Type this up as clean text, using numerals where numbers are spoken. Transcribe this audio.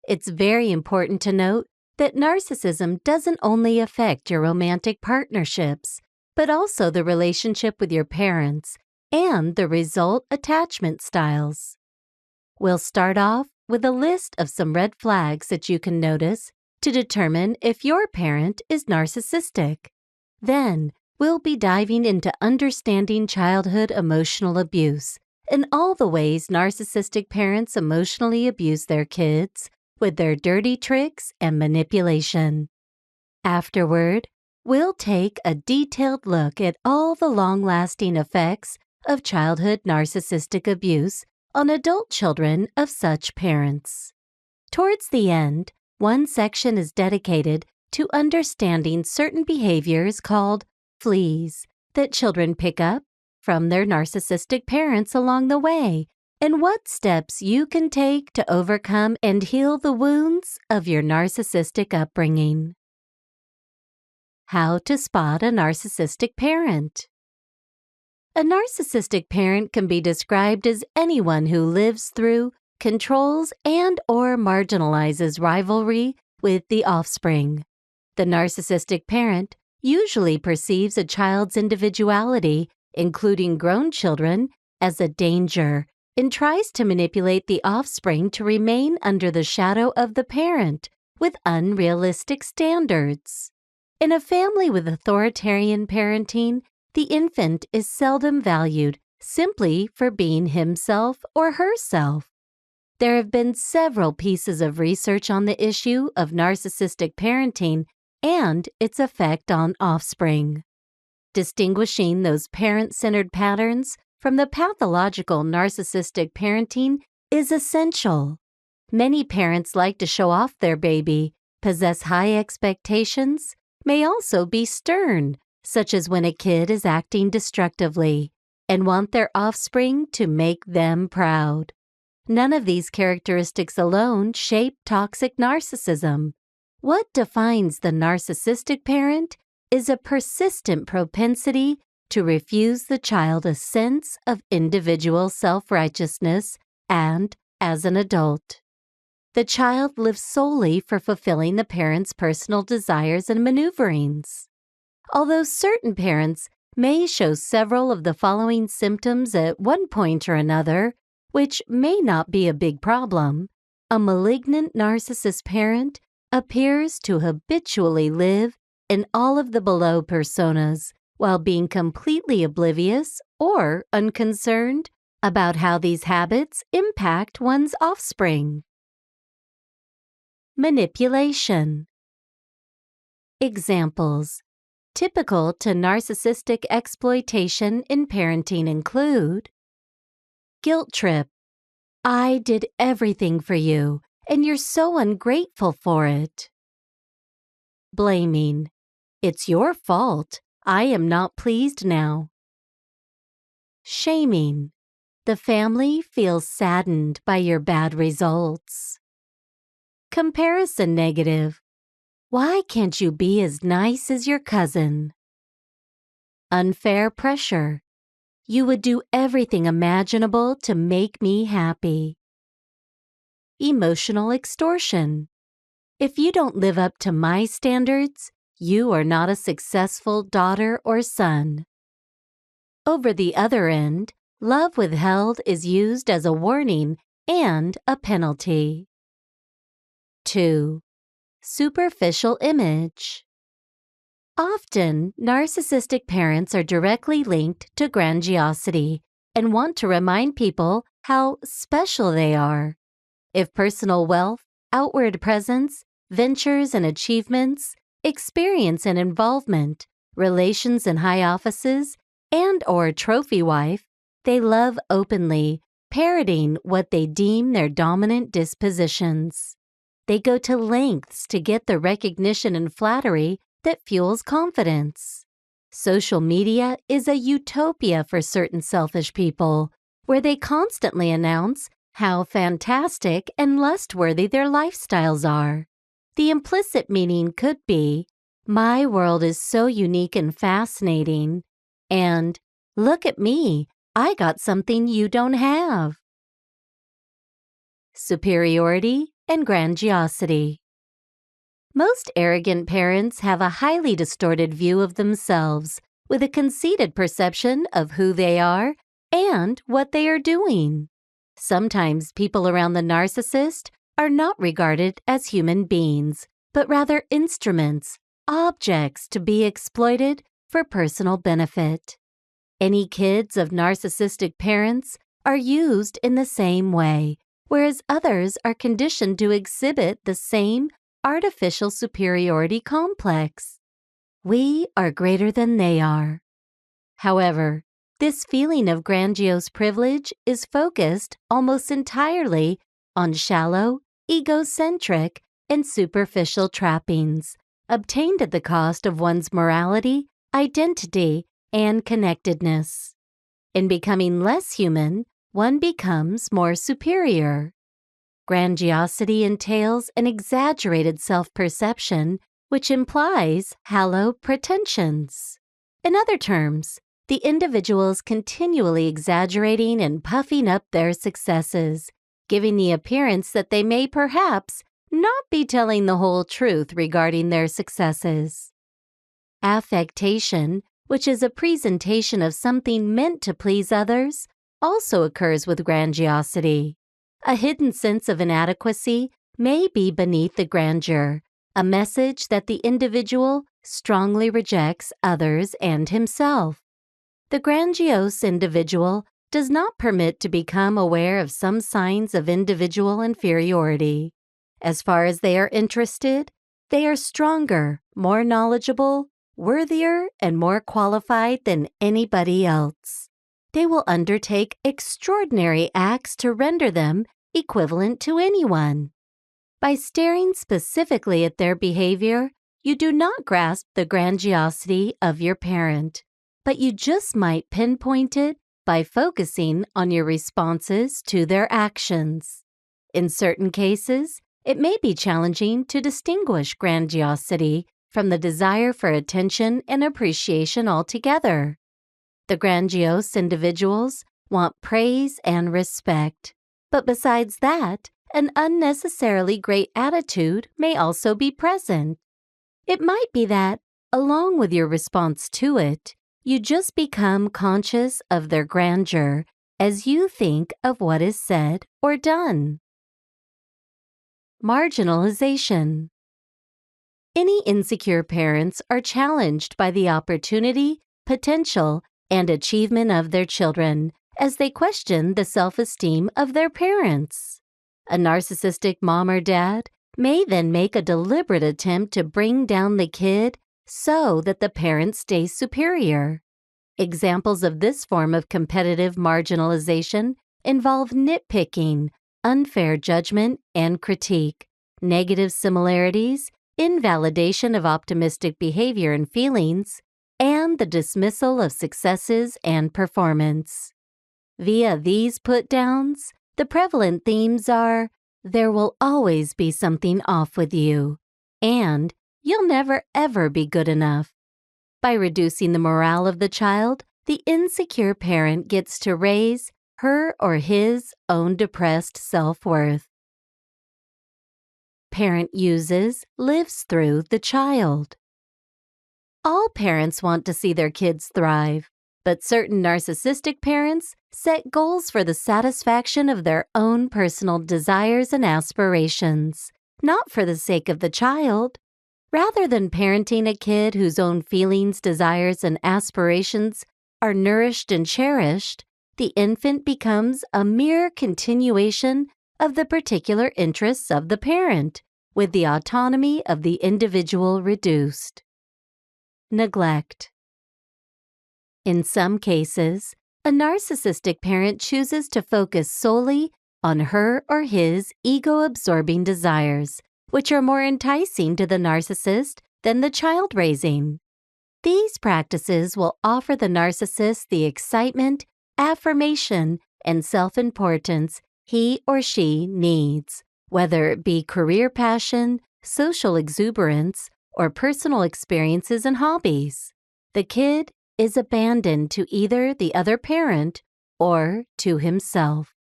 It's very important to note that narcissism doesn't only affect your romantic partnerships, but also the relationship with your parents and the result attachment styles. We'll start off with a list of some red flags that you can notice to determine if your parent is narcissistic. Then, we'll be diving into understanding childhood emotional abuse and all the ways narcissistic parents emotionally abuse their kids with their dirty tricks and manipulation. Afterward, we'll take a detailed look at all the long-lasting effects of childhood narcissistic abuse on adult children of such parents. Towards the end, one section is dedicated to understanding certain behaviors called fleas that children pick up from their narcissistic parents along the way, and what steps you can take to overcome and heal the wounds of your narcissistic upbringing. How to spot a narcissistic parent. A narcissistic parent can be described as anyone who lives through, controls, and/or marginalizes rivalry with the offspring. The narcissistic parent usually perceives a child's individuality, including grown children, as a danger and tries to manipulate the offspring to remain under the shadow of the parent with unrealistic standards. In a family with authoritarian parenting, the infant is seldom valued simply for being himself or herself. There have been several pieces of research on the issue of narcissistic parenting and its effect on offspring. Distinguishing those parent-centered patterns from the pathological narcissistic parenting is essential. Many parents like to show off their baby, possess high expectations, may also be stern, such as when a kid is acting destructively, and want their offspring to make them proud. None of these characteristics alone shape toxic narcissism. What defines the narcissistic parent is a persistent propensity to refuse the child a sense of individual self-righteousness and as an adult. The child lives solely for fulfilling the parent's personal desires and maneuverings. Although certain parents may show several of the following symptoms at one point or another, which may not be a big problem, a malignant narcissist parent appears to habitually live in all of the below personas while being completely oblivious or unconcerned about how these habits impact one's offspring. Manipulation. Examples typical to narcissistic exploitation in parenting include guilt trip. I did everything for you, and you're so ungrateful for it. Blaming. It's your fault. I am not pleased now. Shaming. The family feels saddened by your bad results. Comparison negative. Why can't you be as nice as your cousin? Unfair pressure. You would do everything imaginable to make me happy. Emotional extortion. If you don't live up to my standards, you are not a successful daughter or son. Over the other end, love withheld is used as a warning and a penalty. 2. Superficial image. Often, narcissistic parents are directly linked to grandiosity and want to remind people how special they are. If personal wealth, outward presence, ventures and achievements, experience and involvement, relations in high offices, and/or trophy wife, they love openly, parroting what they deem their dominant dispositions. They go to lengths to get the recognition and flattery that fuels confidence. Social media is a utopia for certain selfish people, where they constantly announce how fantastic and lustworthy their lifestyles are. The implicit meaning could be, my world is so unique and fascinating, and look at me, I got something you don't have. Superiority and grandiosity. Most arrogant parents have a highly distorted view of themselves, with a conceited perception of who they are and what they are doing. Sometimes people around the narcissist are not regarded as human beings, but rather instruments, objects to be exploited for personal benefit. Any kids of narcissistic parents are used in the same way, whereas others are conditioned to exhibit the same artificial superiority complex. We are greater than they are. However, this feeling of grandiose privilege is focused almost entirely on shallow, egocentric, and superficial trappings, obtained at the cost of one's morality, identity, and connectedness. In becoming less human, one becomes more superior. Grandiosity entails an exaggerated self-perception, which implies hollow pretensions. In other terms, the individual is continually exaggerating and puffing up their successes, giving the appearance that they may perhaps not be telling the whole truth regarding their successes. Affectation, which is a presentation of something meant to please others, also occurs with grandiosity. A hidden sense of inadequacy may be beneath the grandeur, a message that the individual strongly rejects others and himself. The grandiose individual does not permit to become aware of some signs of individual inferiority. As far as they are interested, they are stronger, more knowledgeable, worthier, and more qualified than anybody else. They will undertake extraordinary acts to render them equivalent to anyone. By staring specifically at their behavior, you do not grasp the grandiosity of your parent, but you just might pinpoint it by focusing on your responses to their actions. In certain cases, it may be challenging to distinguish grandiosity from the desire for attention and appreciation altogether. The grandiose individuals want praise and respect, but besides that, an unnecessarily great attitude may also be present. It might be that, along with your response to it, you just become conscious of their grandeur as you think of what is said or done. Marginalization. Any insecure parents are challenged by the opportunity, potential, and achievement of their children as they question the self-esteem of their parents. A narcissistic mom or dad may then make a deliberate attempt to bring down the kid so that the parent stays superior. Examples of this form of competitive marginalization involve nitpicking, unfair judgment and critique, negative similarities, invalidation of optimistic behavior and feelings, and the dismissal of successes and performance. Via these put-downs, the prevalent themes are, there will always be something off with you, and you'll never ever be good enough. By reducing the morale of the child, the insecure parent gets to raise her or his own depressed self-worth. Parent uses, lives through the child. All parents want to see their kids thrive, but certain narcissistic parents set goals for the satisfaction of their own personal desires and aspirations, not for the sake of the child. Rather than parenting a kid whose own feelings, desires, and aspirations are nourished and cherished, the infant becomes a mere continuation of the particular interests of the parent, with the autonomy of the individual reduced. Neglect. In some cases, a narcissistic parent chooses to focus solely on her or his ego-absorbing desires, which are more enticing to the narcissist than the child raising. These practices will offer the narcissist the excitement, affirmation, and self-importance he or she needs, whether it be career passion, social exuberance, or personal experiences and hobbies. The kid is abandoned to either the other parent or to himself.